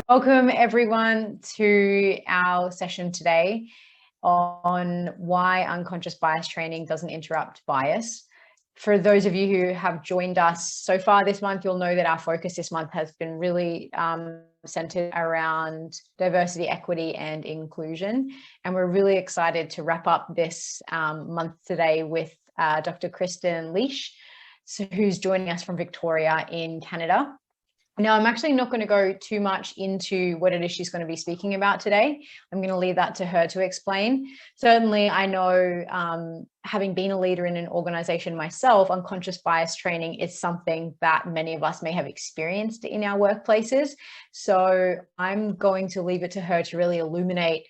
Welcome everyone to our session today on why unconscious bias training doesn't interrupt bias. For those of you who have joined us so far this month, you'll know that our focus this month has been really centered around diversity, equity, and inclusion. And we're really excited to wrap up this month today with Dr. Kristen Liesch, who's joining us from Victoria in Canada. Now, I'm actually not going to go too much into what it is she's going to be speaking about today. I'm going to leave that to her to explain. Certainly, I know, having been a leader in an organization myself, unconscious bias training is something that many of us may have experienced in our workplaces. So I'm going to leave it to her to really illuminate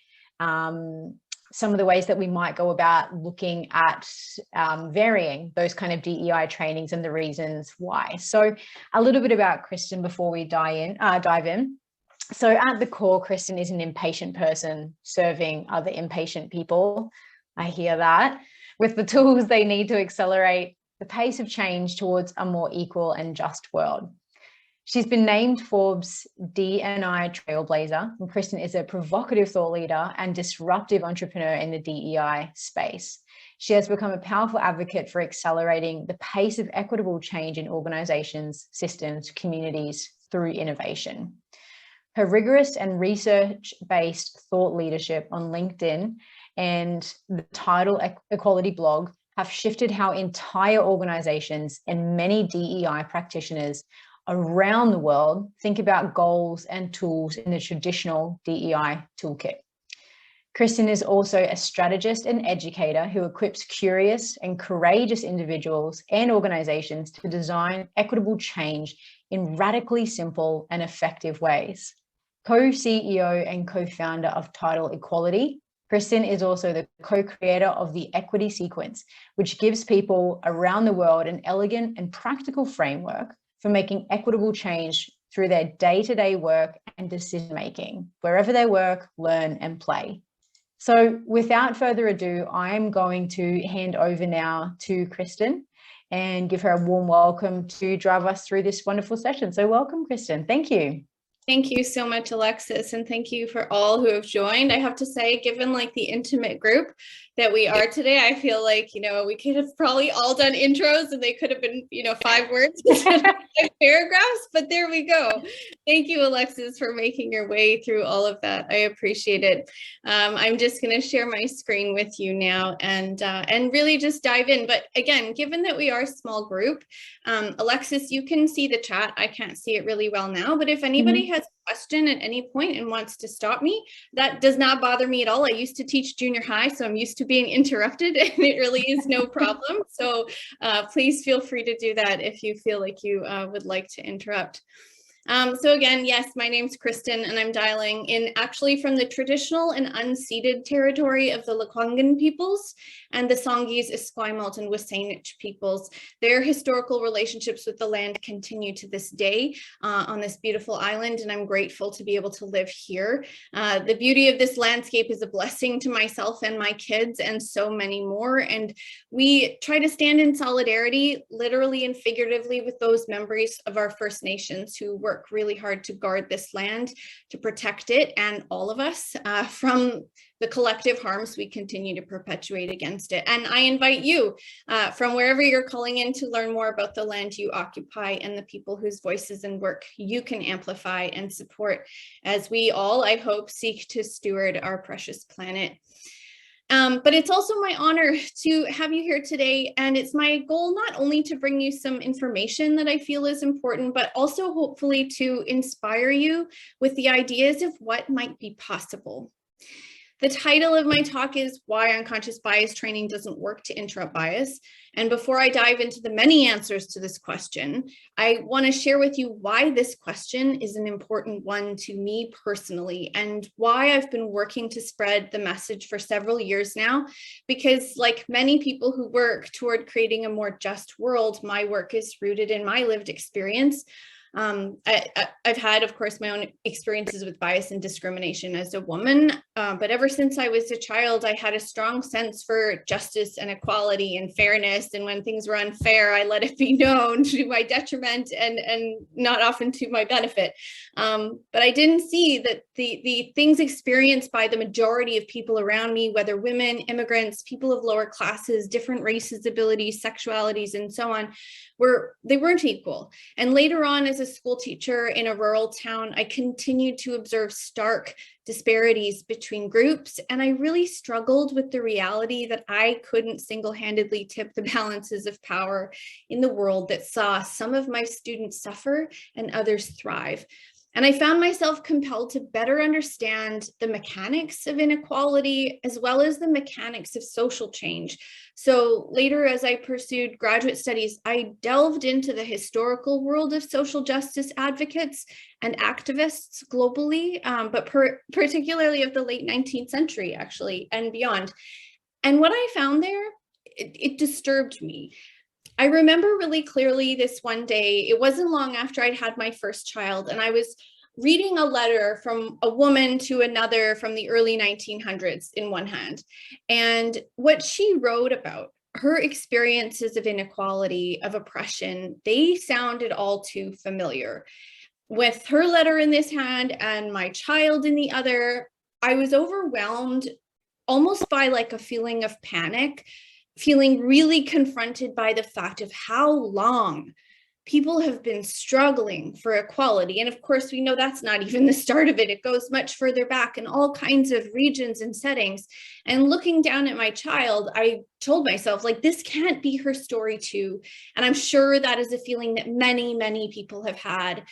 some of the ways that we might go about looking at varying those kind of DEI trainings and the reasons why. So a little bit about Kristen before we dive in. So at the core, Kristen is an impatient person serving other impatient people. I hear that, with the tools they need to accelerate the pace of change towards a more equal and just world. She's been named Forbes D&I Trailblazer, and Kristen is a provocative thought leader and disruptive entrepreneur in the DEI space. She has become a powerful advocate for accelerating the pace of equitable change in organizations, systems, communities through innovation. Her rigorous and research-based thought leadership on LinkedIn and the Tidal Equality blog have shifted how entire organizations and many DEI practitioners around the world think about goals and tools in the traditional DEI toolkit. Kristen is also a strategist and educator who equips curious and courageous individuals and organizations to design equitable change in radically simple and effective ways. Co-CEO and co-founder of Tidal Equality, Kristen is also the co-creator of the Equity Sequence, which gives people around the world an elegant and practical framework for making equitable change through their day-to-day work and decision-making, wherever they work, learn, and play. So without further ado, I'm going to hand over now to Kristen and give her a warm welcome to drive us through this wonderful session. So welcome, Kristen. Thank you. Thank you so much, Alexis, and thank you for all who have joined. I have to say, given like the intimate group that we are today, I feel like, we could have probably all done intros and they could have been, 5 words instead of 5 paragraphs, but there we go. Thank you, Alexis, for making your way through all of that. I appreciate it. I'm just going to share my screen with you now and really just dive in. But again, given that we are a small group, Alexis, you can see the chat. I can't see it really well now, but if anybody has a question at any point and wants to stop me, that does not bother me at all. I used to teach junior high, so I'm used to being interrupted, and it really is no problem. So please feel free to do that if you feel like you would like to interrupt. So again, yes, my name's Kristen, and I'm dialing in actually from the traditional and unceded territory of the Lekwungen peoples and the Songhees, Esquimalt, and WSÁNEĆ peoples. Their historical relationships with the land continue to this day on this beautiful island, and I'm grateful to be able to live here. The beauty of this landscape is a blessing to myself and my kids and so many more, and we try to stand in solidarity, literally and figuratively, with those members of our First Nations who work really hard to guard this land, to protect it, and all of us from the collective harms we continue to perpetuate against it. And I invite you from wherever you're calling in to learn more about the land you occupy and the people whose voices and work you can amplify and support as we all, I hope, seek to steward our precious planet. But it's also my honor to have you here today, and it's my goal not only to bring you some information that I feel is important, but also hopefully to inspire you with the ideas of what might be possible. The title of my talk is Why Unconscious Bias Training Doesn't Work to Interrupt Bias. And before I dive into the many answers to this question, I want to share with you why this question is an important one to me personally, and why I've been working to spread the message for several years now. Because like many people who work toward creating a more just world, my work is rooted in my lived experience I've had, of course, my own experiences with bias and discrimination as a woman, but ever since I was a child, I had a strong sense for justice and equality and fairness. And when things were unfair, I let it be known to my detriment and not often to my benefit. But I didn't see that the things experienced by the majority of people around me, whether women, immigrants, people of lower classes, different races, abilities, sexualities, and so on, they weren't equal. And later on, as a school teacher in a rural town, I continued to observe stark disparities between groups. And I really struggled with the reality that I couldn't single-handedly tip the balances of power in the world that saw some of my students suffer and others thrive. And I found myself compelled to better understand the mechanics of inequality as well as the mechanics of social change. So later, as I pursued graduate studies, I delved into the historical world of social justice advocates and activists globally, but particularly of the late 19th century, actually, and beyond. And what I found there, it disturbed me. I remember really clearly this one day. It wasn't long after I'd had my first child, and I was reading a letter from a woman to another from the early 1900s in one hand. And what she wrote about her experiences of inequality, of oppression, they sounded all too familiar. With her letter in this hand and my child in the other, I was overwhelmed almost by like a feeling of panic, feeling really confronted by the fact of how long people have been struggling for equality. And of course, we know that's not even the start of it. It goes much further back in all kinds of regions and settings. And looking down at my child, I told myself, like, this can't be her story too. And I'm sure that is a feeling that many, many people have had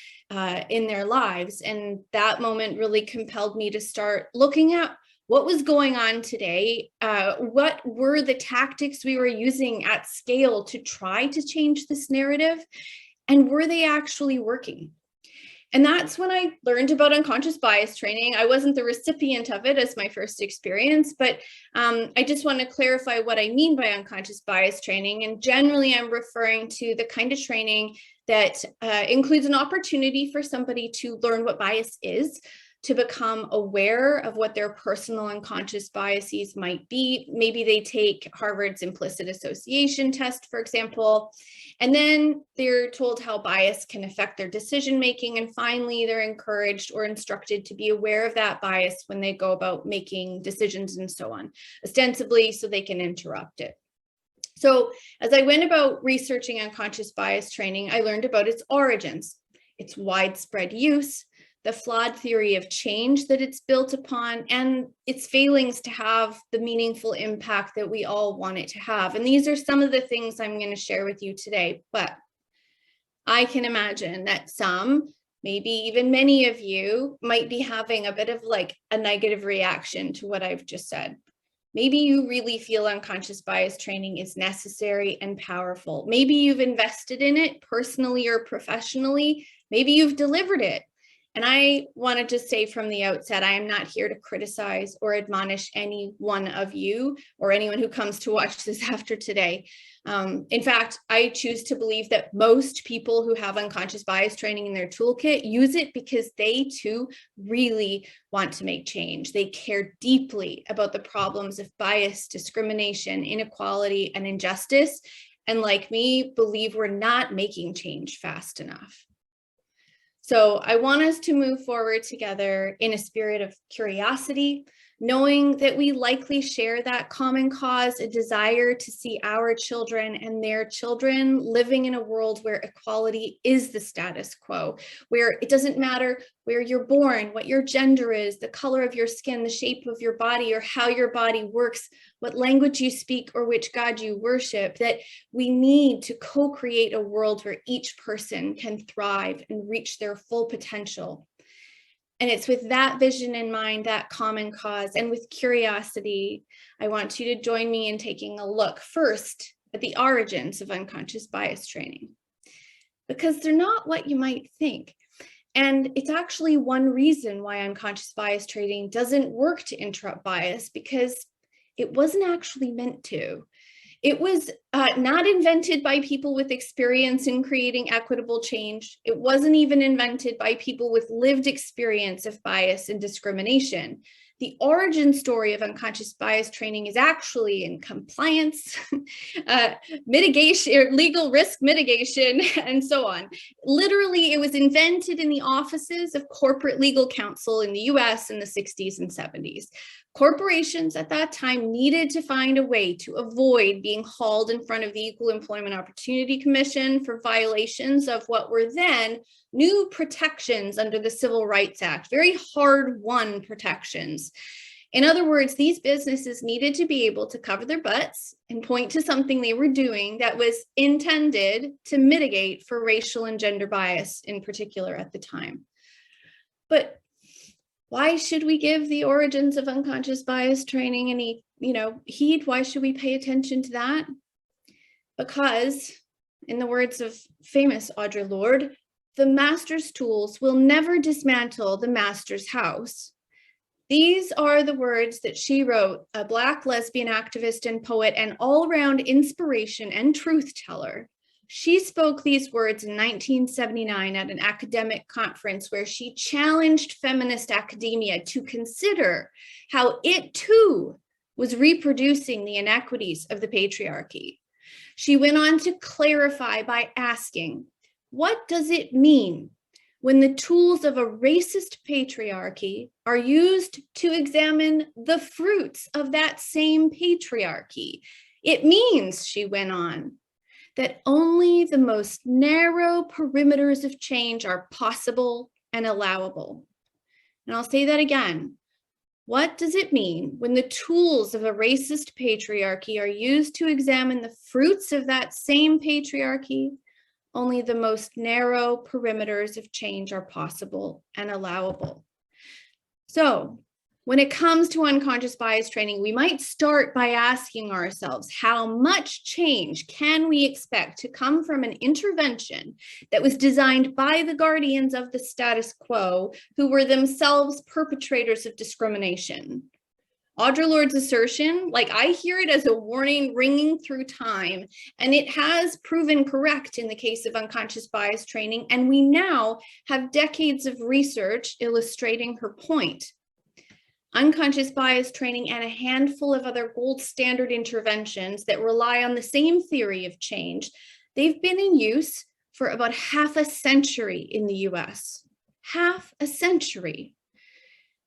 in their lives. And that moment really compelled me to start looking at what was going on today? What were the tactics we were using at scale to try to change this narrative? And were they actually working? And that's when I learned about unconscious bias training. I wasn't the recipient of it as my first experience, but I just want to clarify what I mean by unconscious bias training. And generally, I'm referring to the kind of training that includes an opportunity for somebody to learn what bias is, to become aware of what their personal unconscious biases might be. Maybe they take Harvard's implicit association test, for example, and then they're told how bias can affect their decision-making. And finally, they're encouraged or instructed to be aware of that bias when they go about making decisions and so on, ostensibly so they can interrupt it. So as I went about researching unconscious bias training, I learned about its origins, its widespread use, the flawed theory of change that it's built upon, and its failings to have the meaningful impact that we all want it to have. And these are some of the things I'm going to share with you today. But I can imagine that some, maybe even many of you, might be having a bit of like a negative reaction to what I've just said. Maybe you really feel unconscious bias training is necessary and powerful. Maybe you've invested in it personally or professionally. Maybe you've delivered it. And I want to just say from the outset, I am not here to criticize or admonish any one of you or anyone who comes to watch this after today. In fact, I choose to believe that most people who have unconscious bias training in their toolkit use it because they too really want to make change. They care deeply about the problems of bias, discrimination, inequality, and injustice. And like me, believe we're not making change fast enough. So I want us to move forward together in a spirit of curiosity, knowing that we likely share that common cause, a desire to see our children and their children living in a world where equality is the status quo, where it doesn't matter where you're born, what your gender is, the color of your skin, the shape of your body, or how your body works, what language you speak, or which God you worship, that we need to co-create a world where each person can thrive and reach their full potential. And it's with that vision in mind, that common cause, and with curiosity, I want you to join me in taking a look first at the origins of unconscious bias training, because they're not what you might think. And it's actually one reason why unconscious bias training doesn't work to interrupt bias, because it wasn't actually meant to. It was not invented by people with experience in creating equitable change. It wasn't even invented by people with lived experience of bias and discrimination. The origin story of unconscious bias training is actually in compliance, mitigation, or legal risk mitigation, and so on. Literally, it was invented in the offices of corporate legal counsel in the US in the 60s and 70s. Corporations at that time needed to find a way to avoid being hauled in front of the Equal Employment Opportunity Commission for violations of what were then new protections under the Civil Rights Act, very hard-won protections. In other words, these businesses needed to be able to cover their butts and point to something they were doing that was intended to mitigate for racial and gender bias in particular at the time. But why should we give the origins of unconscious bias training any, heed? Why should we pay attention to that? Because, in the words of famous Audre Lorde, the master's tools will never dismantle the master's house. These are the words that she wrote, a Black lesbian activist and poet and all-around inspiration and truth teller. She spoke these words in 1979 at an academic conference where she challenged feminist academia to consider how it too was reproducing the inequities of the patriarchy. She went on to clarify by asking, what does it mean when the tools of a racist patriarchy are used to examine the fruits of that same patriarchy? It means, she went on, that only the most narrow perimeters of change are possible and allowable. And I'll say that again. What does it mean when the tools of a racist patriarchy are used to examine the fruits of that same patriarchy? Only the most narrow perimeters of change are possible and allowable. So, when it comes to unconscious bias training, we might start by asking ourselves, how much change can we expect to come from an intervention that was designed by the guardians of the status quo, who were themselves perpetrators of discrimination? Audre Lorde's assertion, I hear it as a warning ringing through time, and it has proven correct in the case of unconscious bias training, and we now have decades of research illustrating her point. Unconscious bias training and a handful of other gold standard interventions that rely on the same theory of change, they've been in use for about half a century in the US. Half a century.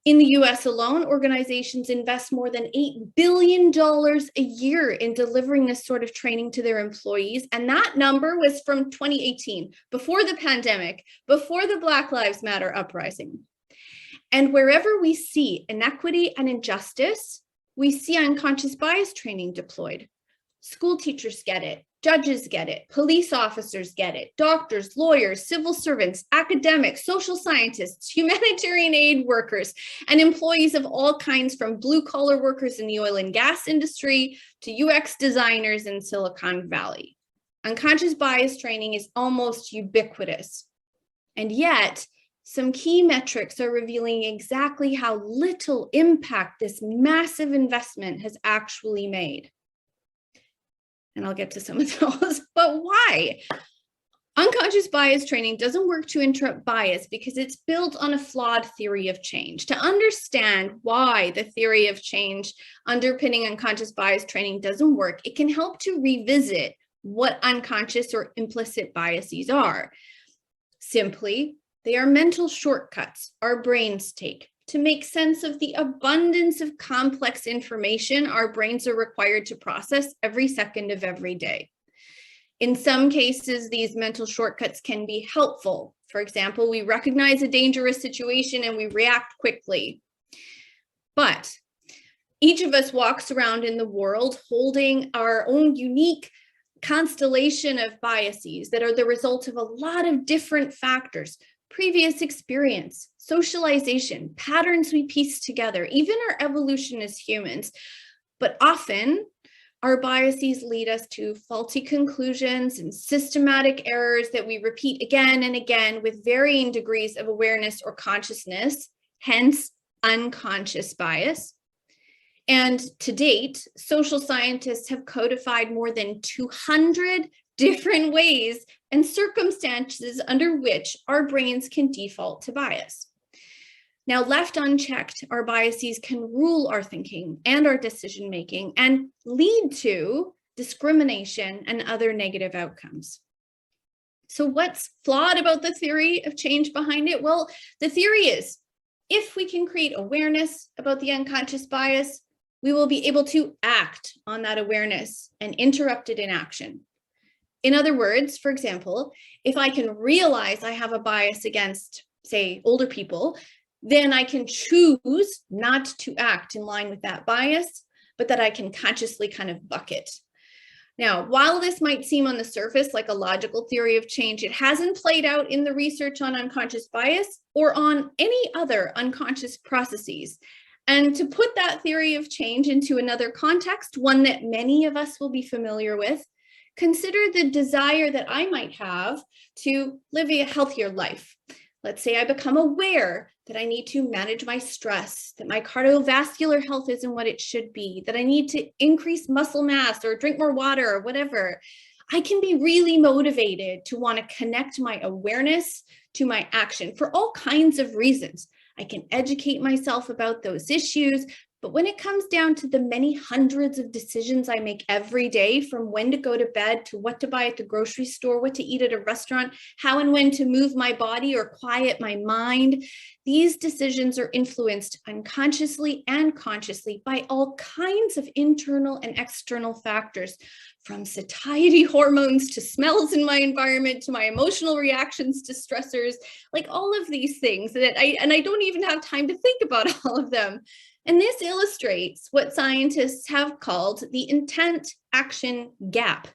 In the US alone, organizations invest more than $8 billion a year in delivering this sort of training to their employees. And that number was from 2018, before the pandemic, before the Black Lives Matter uprising. And wherever we see inequity and injustice, we see unconscious bias training deployed. School teachers get it, judges get it, police officers get it, doctors, lawyers, civil servants, academics, social scientists, humanitarian aid workers, and employees of all kinds, from blue-collar workers in the oil and gas industry to UX designers in Silicon Valley. Unconscious bias training is almost ubiquitous. And yet, some key metrics are revealing exactly how little impact this massive investment has actually made. And I'll get to some of those, but why? Unconscious bias training doesn't work to interrupt bias because it's built on a flawed theory of change. To understand why the theory of change underpinning unconscious bias training doesn't work, it can help to revisit what unconscious or implicit biases are. Simply, they are mental shortcuts our brains take to make sense of the abundance of complex information our brains are required to process every second of every day. In some cases, these mental shortcuts can be helpful. For example, we recognize a dangerous situation and we react quickly. But each of us walks around in the world holding our own unique constellation of biases that are the result of a lot of different factors: previous experience, socialization, patterns we piece together, even our evolution as humans. But often, our biases lead us to faulty conclusions and systematic errors that we repeat again and again with varying degrees of awareness or consciousness, hence unconscious bias. And to date, social scientists have codified more than 200 different ways and circumstances under which our brains can default to bias. Now, left unchecked, our biases can rule our thinking and our decision-making and lead to discrimination and other negative outcomes. So what's flawed about the theory of change behind it? Well, the theory is, if we can create awareness about the unconscious bias, we will be able to act on that awareness and interrupt it in action. In other words, for example, if I can realize I have a bias against, say, older people, then I can choose not to act in line with that bias, but that I can consciously kind of buck it. Now, while this might seem on the surface like a logical theory of change, it hasn't played out in the research on unconscious bias or on any other unconscious processes. And to put that theory of change into another context, one that many of us will be familiar with, consider the desire that I might have to live a healthier life. Let's say I become aware that I need to manage my stress, that my cardiovascular health isn't what it should be, that I need to increase muscle mass or drink more water or whatever. I can be really motivated to want to connect my awareness to my action for all kinds of reasons. I can educate myself about those issues, but when it comes down to the many hundreds of decisions I make every day, from when to go to bed to what to buy at the grocery store, what to eat at a restaurant, how and when to move my body or quiet my mind, these decisions are influenced unconsciously and consciously by all kinds of internal and external factors, from satiety hormones to smells in my environment to my emotional reactions to stressors, like all of these things that I don't even have time to think about all of them. And this illustrates what scientists have called the intent-action gap.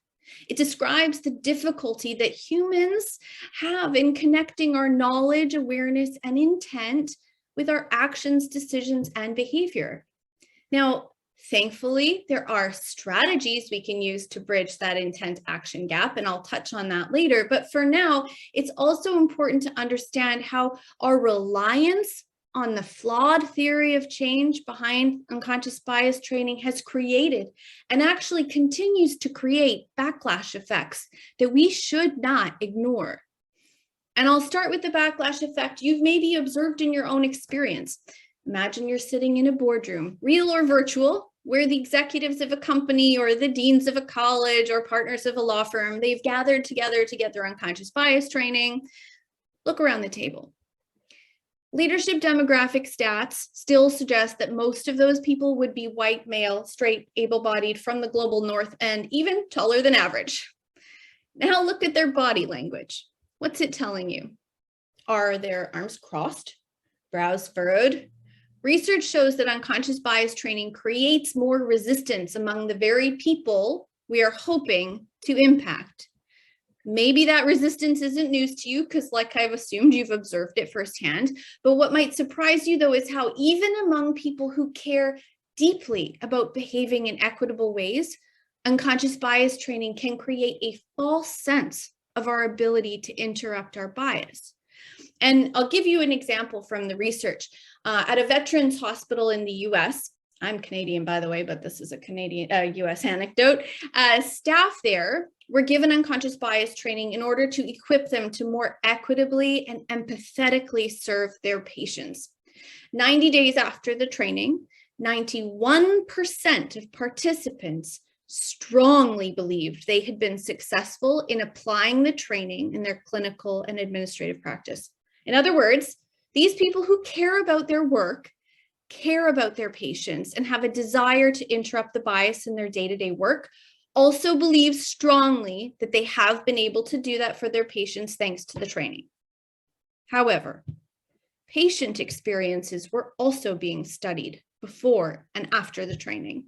It describes the difficulty that humans have in connecting our knowledge, awareness, and intent with our actions, decisions, and behavior. Now, thankfully, there are strategies we can use to bridge that intent-action gap, and I'll touch on that later. But for now, it's also important to understand how our reliance on the flawed theory of change behind unconscious bias training has created and actually continues to create backlash effects that we should not ignore. And I'll start with the backlash effect you've maybe observed in your own experience. Imagine you're sitting in a boardroom, real or virtual, where the executives of a company or the deans of a college or partners of a law firm, they've gathered together to get their unconscious bias training. Look around the table. Leadership demographic stats still suggest that most of those people would be white, male, straight, able-bodied from the global north, and even taller than average. Now look at their body language. What's it telling you? Are their arms crossed, brows furrowed? Research shows that unconscious bias training creates more resistance among the very people we are hoping to impact. Maybe that resistance isn't news to you because, like I've assumed, you've observed it firsthand. But what might surprise you, though, is how even among people who care deeply about behaving in equitable ways, unconscious bias training can create a false sense of our ability to interrupt our bias. And I'll give you an example from the research. At a veterans hospital in the US, I'm Canadian, by the way, but this is a US anecdote, staff there were given unconscious bias training in order to equip them to more equitably and empathetically serve their patients. 90 days after the training, 91% of participants strongly believed they had been successful in applying the training in their clinical and administrative practice. In other words, these people who care about their work, care about their patients, and have a desire to interrupt the bias in their day-to-day work also believe strongly that they have been able to do that for their patients thanks to the training. However, patient experiences were also being studied before and after the training.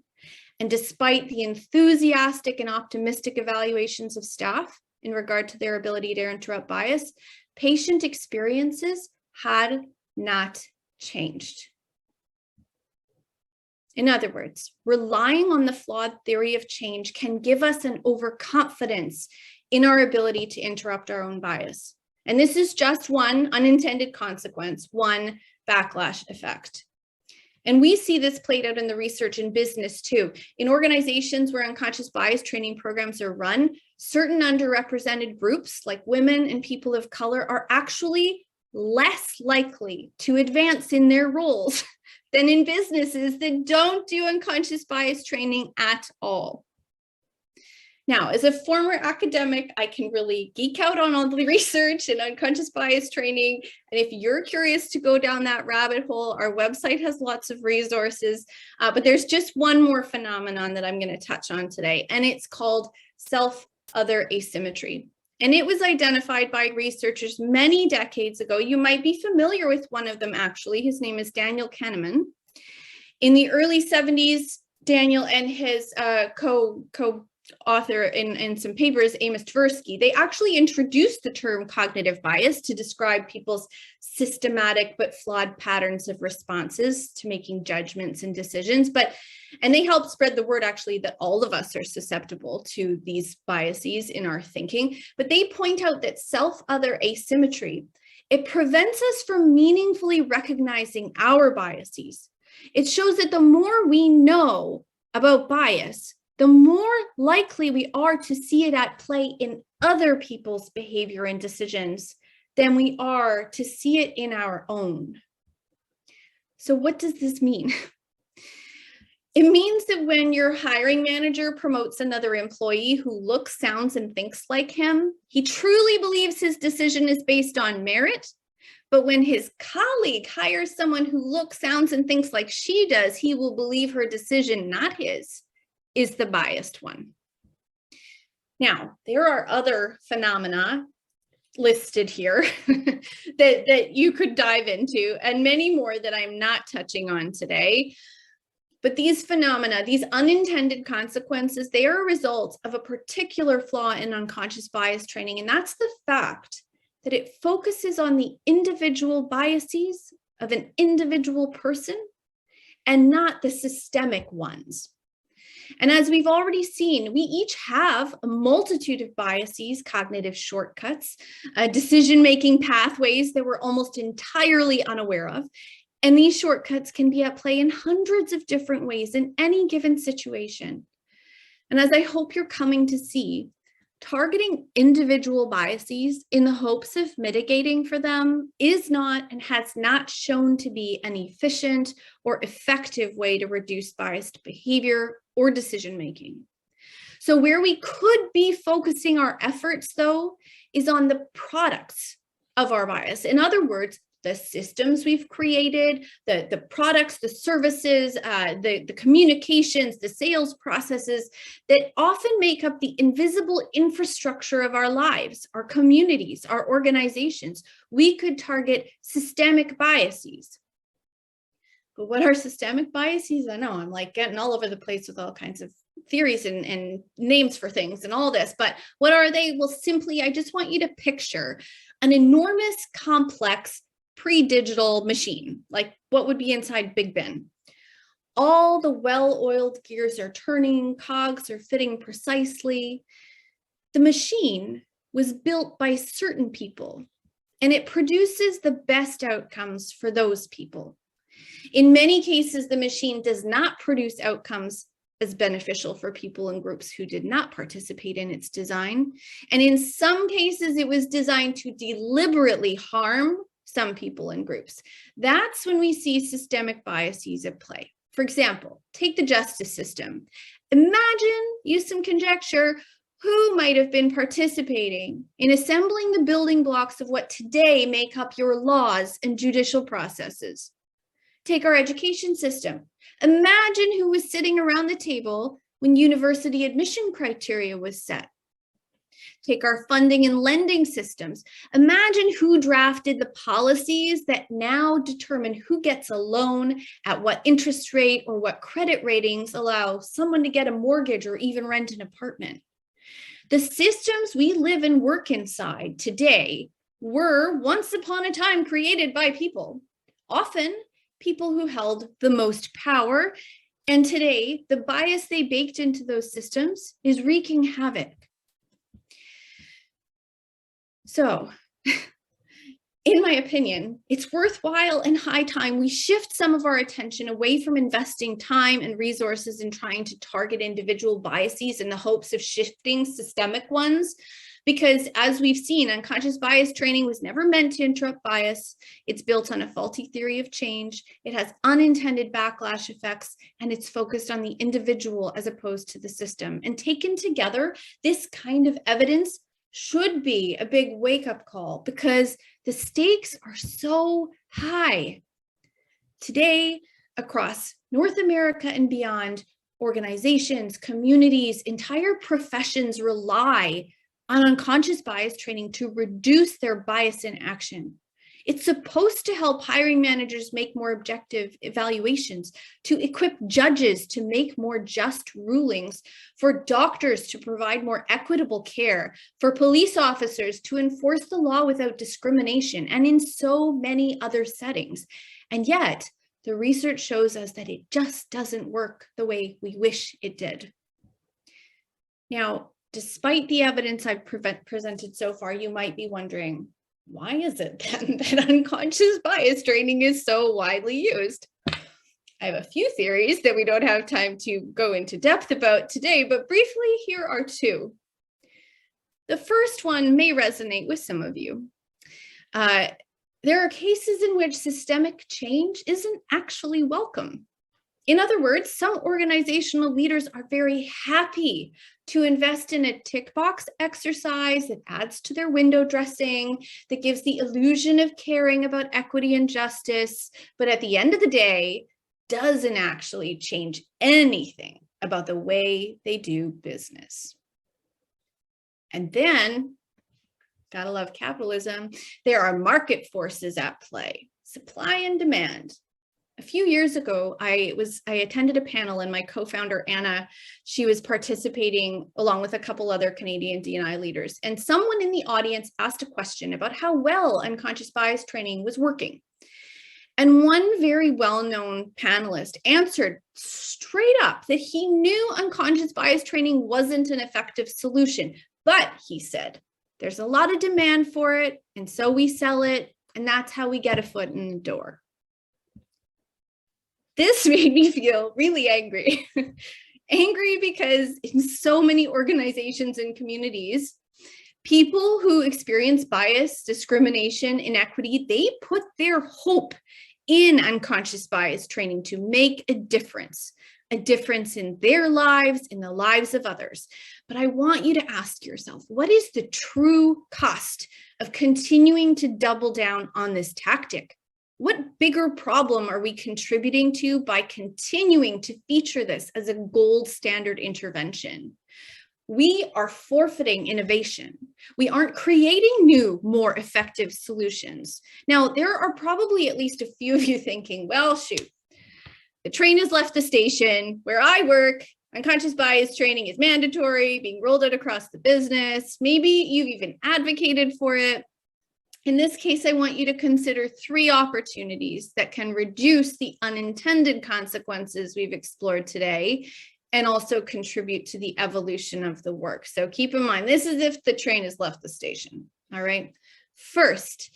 And despite the enthusiastic and optimistic evaluations of staff in regard to their ability to interrupt bias, patient experiences had not changed. In other words, relying on the flawed theory of change can give us an overconfidence in our ability to interrupt our own bias. And this is just one unintended consequence, one backlash effect. And we see this played out in the research in business too. In organizations where unconscious bias training programs are run, certain underrepresented groups like women and people of color are actually less likely to advance in their roles than in businesses that don't do unconscious bias training at all. Now, as a former academic, I can really geek out on all the research and unconscious bias training. And if you're curious to go down that rabbit hole, our website has lots of resources. But there's just one more phenomenon that I'm going to touch on today, and it's called self-other asymmetry. And it was identified by researchers many decades ago. You might be familiar with one of them, actually. His name is Daniel Kahneman. In the early 70s, Daniel and his co-author in some papers, Amos Tversky, they actually introduced the term cognitive bias to describe people's systematic but flawed patterns of responses to making judgments and decisions. And they helped spread the word, actually, that all of us are susceptible to these biases in our thinking. But they point out that self-other asymmetry, it prevents us from meaningfully recognizing our biases. It shows that the more we know about bias, the more likely we are to see it at play in other people's behavior and decisions than we are to see it in our own. So what does this mean? It means that when your hiring manager promotes another employee who looks, sounds, and thinks like him, he truly believes his decision is based on merit. But when his colleague hires someone who looks, sounds, and thinks like she does, he will believe her decision, not his, is the biased one. Now, there are other phenomena listed here that you could dive into, and many more that I'm not touching on today. But these phenomena, these unintended consequences, they are a result of a particular flaw in unconscious bias training, and that's the fact that it focuses on the individual biases of an individual person and not the systemic ones. And as we've already seen, we each have a multitude of biases, cognitive shortcuts, decision-making pathways that we're almost entirely unaware of. And these shortcuts can be at play in hundreds of different ways in any given situation. And as I hope you're coming to see, targeting individual biases in the hopes of mitigating for them is not and has not shown to be an efficient or effective way to reduce biased behavior or decision-making. So where we could be focusing our efforts, though, is on the products of our bias. In other words, the systems we've created, the products, the services, the communications, the sales processes that often make up the invisible infrastructure of our lives, our communities, our organizations. We could target systemic biases. But what are systemic biases? I know I'm like getting all over the place with all kinds of theories and names for things and all this, but what are they? Well, simply, I just want you to picture an enormous, complex, pre-digital machine, like what would be inside Big Ben. All the well-oiled gears are turning, cogs are fitting precisely. The machine was built by certain people, and it produces the best outcomes for those people. In many cases, the machine does not produce outcomes as beneficial for people and groups who did not participate in its design. And in some cases, it was designed to deliberately harm some people and groups. That's when we see systemic biases at play. For example, take the justice system. Imagine, use some conjecture, who might have been participating in assembling the building blocks of what today make up your laws and judicial processes. Take our education system. Imagine who was sitting around the table when university admission criteria was set. Take our funding and lending systems. Imagine who drafted the policies that now determine who gets a loan, at what interest rate or what credit ratings allow someone to get a mortgage or even rent an apartment. The systems we live and work inside today were once upon a time created by people, often people who held the most power. And today, the bias they baked into those systems is wreaking havoc. So in my opinion, it's worthwhile and high time we shift some of our attention away from investing time and resources in trying to target individual biases in the hopes of shifting systemic ones. Because as we've seen, unconscious bias training was never meant to interrupt bias. It's built on a faulty theory of change. It has unintended backlash effects, and it's focused on the individual as opposed to the system. And taken together, this kind of evidence should be a big wake-up call because the stakes are so high. Today, across North America and beyond, organizations, communities, entire professions rely on unconscious bias training to reduce their bias in action. It's supposed to help hiring managers make more objective evaluations, to equip judges to make more just rulings, for doctors to provide more equitable care, for police officers to enforce the law without discrimination, and in so many other settings. And yet, the research shows us that it just doesn't work the way we wish it did. Now, despite the evidence I've presented so far, you might be wondering, why is it then that unconscious bias training is so widely used? I have a few theories that we don't have time to go into depth about today, but briefly, here are two. The first one may resonate with some of you. There are cases in which systemic change isn't actually welcome. In other words, some organizational leaders are very happy to invest in a tick box exercise that adds to their window dressing, that gives the illusion of caring about equity and justice, but at the end of the day, doesn't actually change anything about the way they do business. And then, gotta love capitalism, there are market forces at play, supply and demand. A few years ago, I attended a panel and my co-founder, Anna, she was participating along with a couple other Canadian D&I leaders. And someone in the audience asked a question about how well unconscious bias training was working. And one very well-known panelist answered straight up that he knew unconscious bias training wasn't an effective solution. But he said, there's a lot of demand for it, and so we sell it, and that's how we get a foot in the door. This made me feel really angry. Angry because in so many organizations and communities, people who experience bias, discrimination, inequity, they put their hope in unconscious bias training to make a difference in their lives, in the lives of others. But I want you to ask yourself, what is the true cost of continuing to double down on this tactic? What bigger problem are we contributing to by continuing to feature this as a gold standard intervention? We are forfeiting innovation. We aren't creating new, more effective solutions. Now, there are probably at least a few of you thinking, well, shoot, the train has left the station. Where I work, unconscious bias training is mandatory, being rolled out across the business. Maybe you've even advocated for it. In this case, I want you to consider 3 opportunities that can reduce the unintended consequences we've explored today and also contribute to the evolution of the work. So keep in mind, this is if the train has left the station, all right? First,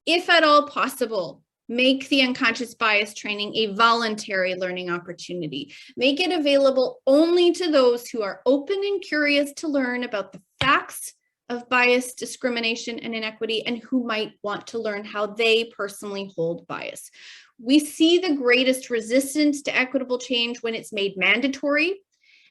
if at all possible, make the unconscious bias training a voluntary learning opportunity. Make it available only to those who are open and curious to learn about the facts of bias, discrimination, and inequity, and who might want to learn how they personally hold bias. We see the greatest resistance to equitable change when it's made mandatory.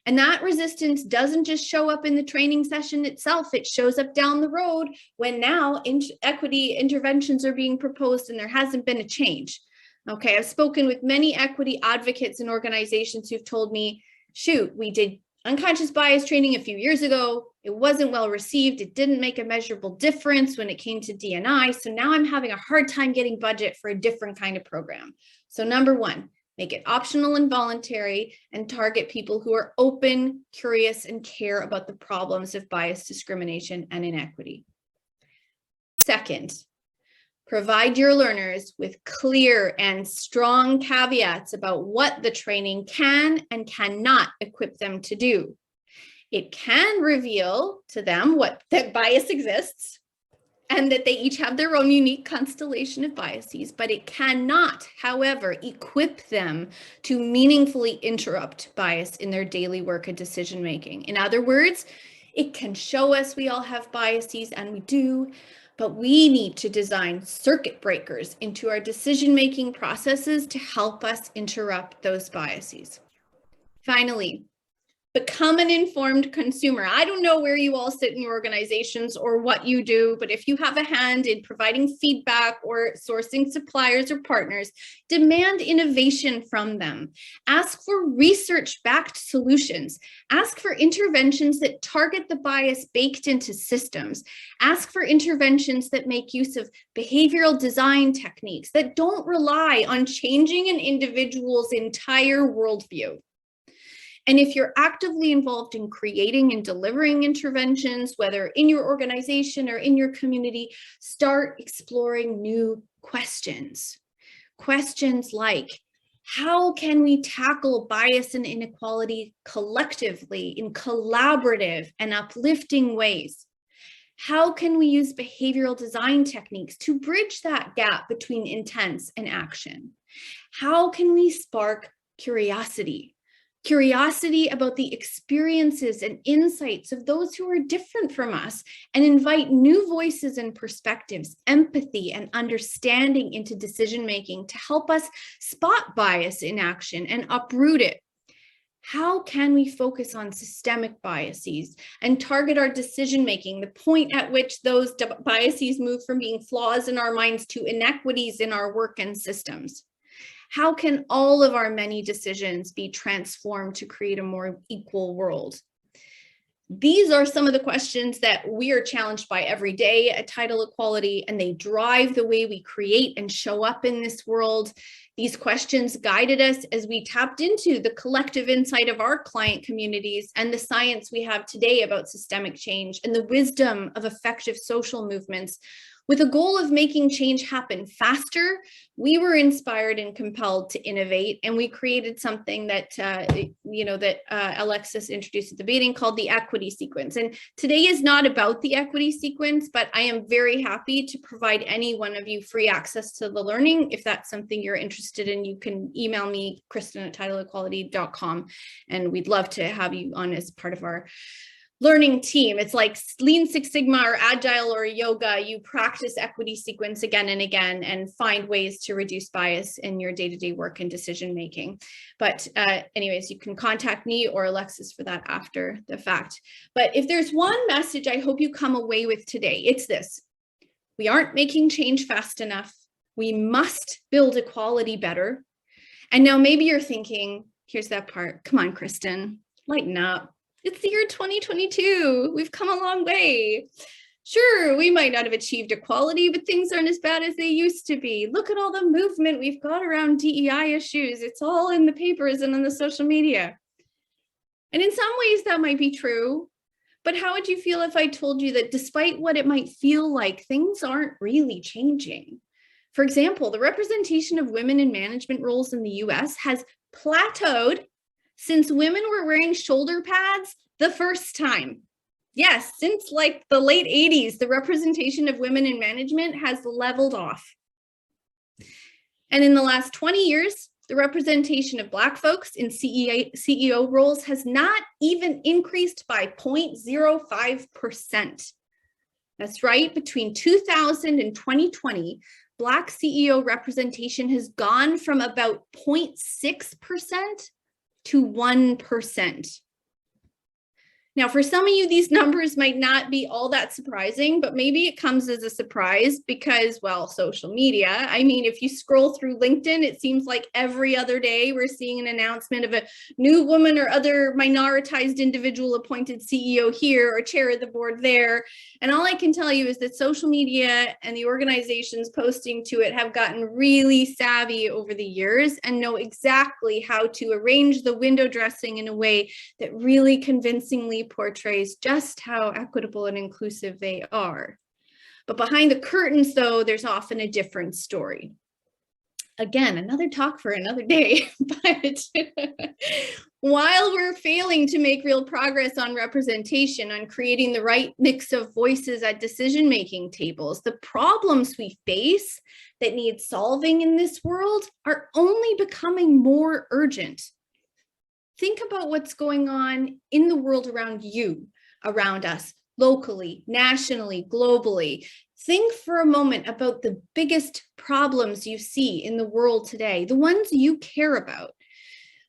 And that resistance doesn't just show up in the training session itself, it shows up down the road when now equity interventions are being proposed and there hasn't been a change. Okay, I've spoken with many equity advocates and organizations who've told me, shoot, we did unconscious bias training a few years ago. It wasn't well received. It didn't make a measurable difference when it came to D&I. So now I'm having a hard time getting budget for a different kind of program. So number 1, make it optional and voluntary and target people who are open, curious, and care about the problems of bias, discrimination, and inequity. Second, provide your learners with clear and strong caveats about what the training can and cannot equip them to do. It can reveal to them that bias exists and that they each have their own unique constellation of biases, but it cannot, however, equip them to meaningfully interrupt bias in their daily work and decision making. In other words, it can show us we all have biases, and we do, but we need to design circuit breakers into our decision-making processes to help us interrupt those biases. Finally, become an informed consumer. I don't know where you all sit in your organizations or what you do, but if you have a hand in providing feedback or sourcing suppliers or partners, demand innovation from them. Ask for research-backed solutions. Ask for interventions that target the bias baked into systems. Ask for interventions that make use of behavioral design techniques that don't rely on changing an individual's entire worldview. And if you're actively involved in creating and delivering interventions, whether in your organization or in your community, start exploring new questions. Questions like, how can we tackle bias and inequality collectively in collaborative and uplifting ways? How can we use behavioral design techniques to bridge that gap between intents and action? How can we spark curiosity? Curiosity about the experiences and insights of those who are different from us, and invite new voices and perspectives, empathy and understanding into decision-making to help us spot bias in action and uproot it. How can we focus on systemic biases and target our decision-making, the point at which those biases move from being flaws in our minds to inequities in our work and systems? How can all of our many decisions be transformed to create a more equal world? These are some of the questions that we are challenged by every day at Tidal Equality, and they drive the way we create and show up in this world. These questions guided us as we tapped into the collective insight of our client communities and the science we have today about systemic change and the wisdom of effective social movements. With a goal of making change happen faster, we were inspired and compelled to innovate, and we created something that Alexis introduced at the beginning called the Equity sequence. And today is not about the Equity sequence, but I am very happy to provide any one of you free access to the learning. If that's something you're interested in, you can email me, Kristen@tidalequality.com, and we'd love to have you on as part of our learning team. It's like Lean Six Sigma or Agile or yoga. You practice equity sequence again and again and find ways to reduce bias in your day-to-day work and decision making. But anyways, you can contact me or Alexis for that after the fact. But if there's one message I hope you come away with today, it's this: we aren't making change fast enough. We must build equality better. And now maybe you're thinking, here's that part. Come on, Kristen, lighten up. It's the year 2022. We've come a long way. Sure, we might not have achieved equality, but things aren't as bad as they used to be. Look at all the movement we've got around DEI issues. It's all in the papers and on the social media. And in some ways that might be true, but how would you feel if I told you that despite what it might feel like, things aren't really changing? For example, the representation of women in management roles in the US has plateaued since women were wearing shoulder pads the first time. Yes, since like the late 80s, the representation of women in management has leveled off. And in the last 20 years, the representation of Black folks in CEO roles has not even increased by 0.05%. That's right, between 2000 and 2020, Black CEO representation has gone from about 0.6% to 1%. Now, for some of you, these numbers might not be all that surprising, but maybe it comes as a surprise because, well, social media. I mean, if you scroll through LinkedIn, it seems like every other day we're seeing an announcement of a new woman or other minoritized individual appointed CEO here or chair of the board there. And all I can tell you is that social media and the organizations posting to it have gotten really savvy over the years and know exactly how to arrange the window dressing in a way that really convincingly portrays just how equitable and inclusive they are. But behind the curtains, though, there's often a different story. Again, another talk for another day, but while we're failing to make real progress on representation, on creating the right mix of voices at decision-making tables, the problems we face that need solving in this world are only becoming more urgent. Think about what's going on in the world around you, around us, locally, nationally, globally. Think for a moment about the biggest problems you see in the world today, the ones you care about.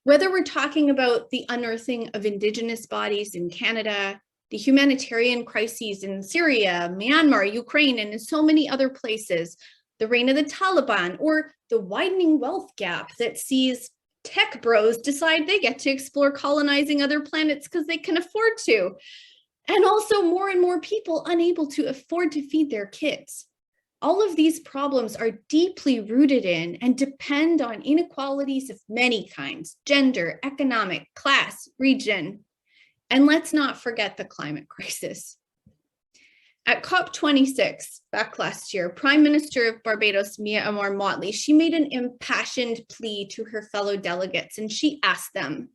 Whether we're talking about the unearthing of Indigenous bodies in Canada, the humanitarian crises in Syria, Myanmar, Ukraine, and in so many other places, the reign of the Taliban, or the widening wealth gap that sees tech bros decide they get to explore colonizing other planets because they can afford to. And also more and more people unable to afford to feed their kids. All of these problems are deeply rooted in and depend on inequalities of many kinds: gender, economic, class, region. And let's not forget the climate crisis. At COP26 back last year, Prime Minister of Barbados, Mia Motley, she made an impassioned plea to her fellow delegates, and she asked them,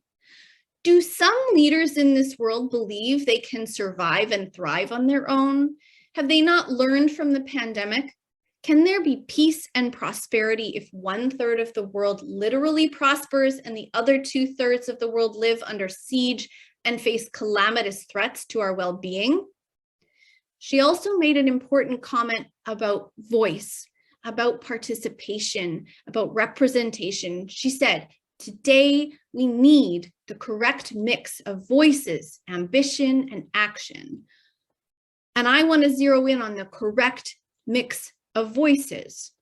do some leaders in this world believe they can survive and thrive on their own? Have they not learned from the pandemic? Can there be peace and prosperity if 1/3 of the world literally prospers and the other 2/3 of the world live under siege and face calamitous threats to our well-being? She also made an important comment about voice, about participation, about representation. She said, today we need the correct mix of voices, ambition, and action. And I want to zero in on the correct mix of voices.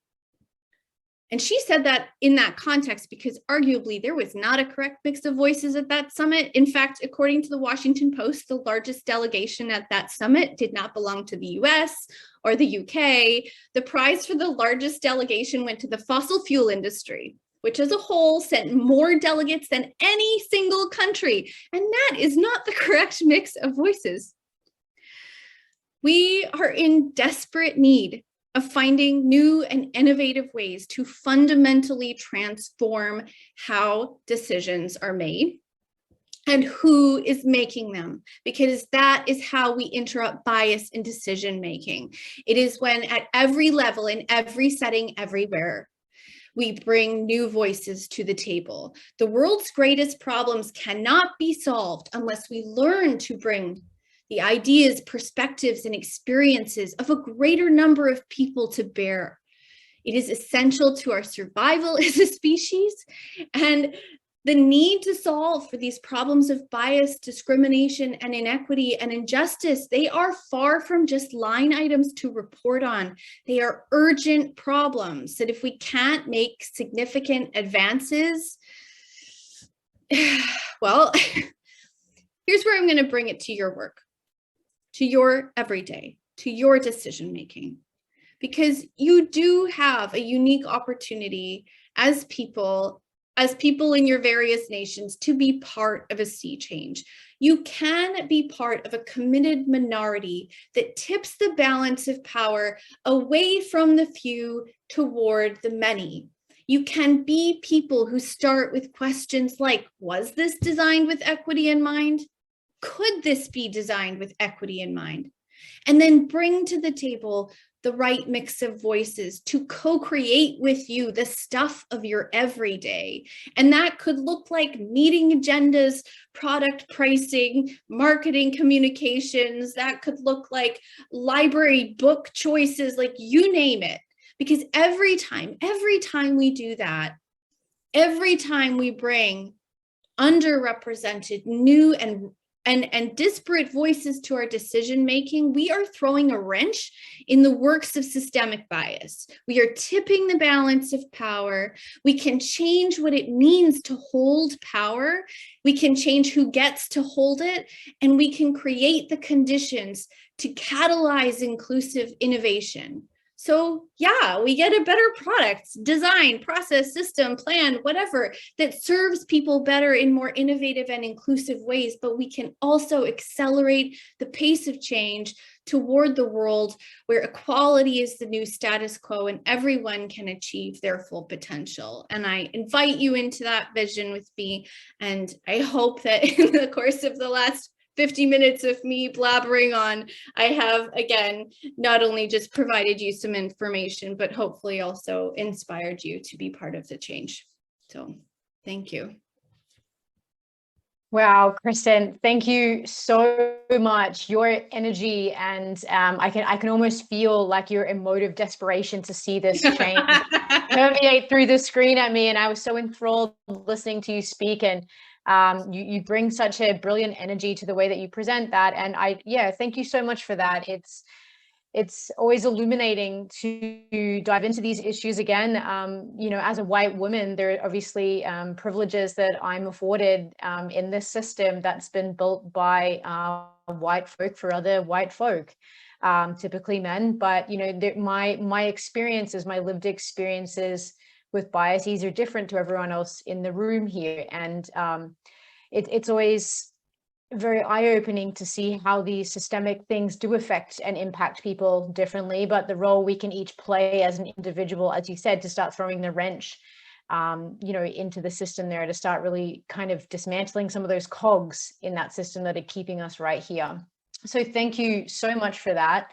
And she said that in that context because arguably there was not a correct mix of voices at that summit. In fact, according to the Washington Post, the largest delegation at that summit did not belong to the US or the UK. The prize for the largest delegation went to the fossil fuel industry, which as a whole sent more delegates than any single country. And that is not the correct mix of voices. We are in desperate need of finding new and innovative ways to fundamentally transform how decisions are made and who is making them, because that is how we interrupt bias in decision-making. It is when at every level, in every setting, everywhere, we bring new voices to the table. The world's greatest problems cannot be solved unless we learn to bring the ideas, perspectives, and experiences of a greater number of people to bear. It is essential to our survival as a species, and the need to solve for these problems of bias, discrimination, and inequity and injustice, they are far from just line items to report on. They are urgent problems that if we can't make significant advances, well, here's where I'm going to bring it to your work, to your everyday, to your decision-making, because you do have a unique opportunity as people in your various nations to be part of a sea change. You can be part of a committed minority that tips the balance of power away from the few toward the many. You can be people who start with questions like, was this designed with equity in mind? Could this be designed with equity in mind? And then bring to the table the right mix of voices to co-create with you the stuff of your everyday. And that could look like meeting agendas, product pricing, marketing communications. That could look like library book choices, like you name it. Because every time we do that, every time we bring underrepresented, new and disparate voices to our decision-making, we are throwing a wrench in the works of systemic bias. We are tipping the balance of power. We can change what it means to hold power. We can change who gets to hold it, and we can create the conditions to catalyze inclusive innovation So yeah, we get a better product, design, process, system, plan, whatever, that serves people better in more innovative and inclusive ways, but we can also accelerate the pace of change toward the world where equality is the new status quo and everyone can achieve their full potential. And I invite you into that vision with me. And I hope that in the course of the last 50 minutes of me blabbering on, I have, again, not only just provided you some information, but hopefully also inspired you to be part of the change. So thank you. Wow, Kristen, thank you so much. Your energy and I can almost feel like your emotive desperation to see this change permeate through the screen at me. And I was so enthralled listening to you speak, and you bring such a brilliant energy to the way that you present that. And thank you so much for that. It's always illuminating to dive into these issues again. As a white woman, there are obviously privileges that I'm afforded in this system that's been built by white folk for other white folk, typically men. But my experiences, my lived experiences with biases are different to everyone else in the room here, and it's always very eye-opening to see how these systemic things do affect and impact people differently, but the role we can each play as an individual, as you said, to start throwing the wrench into the system there, to start really kind of dismantling some of those cogs in that system that are keeping us right here. So thank you so much for that.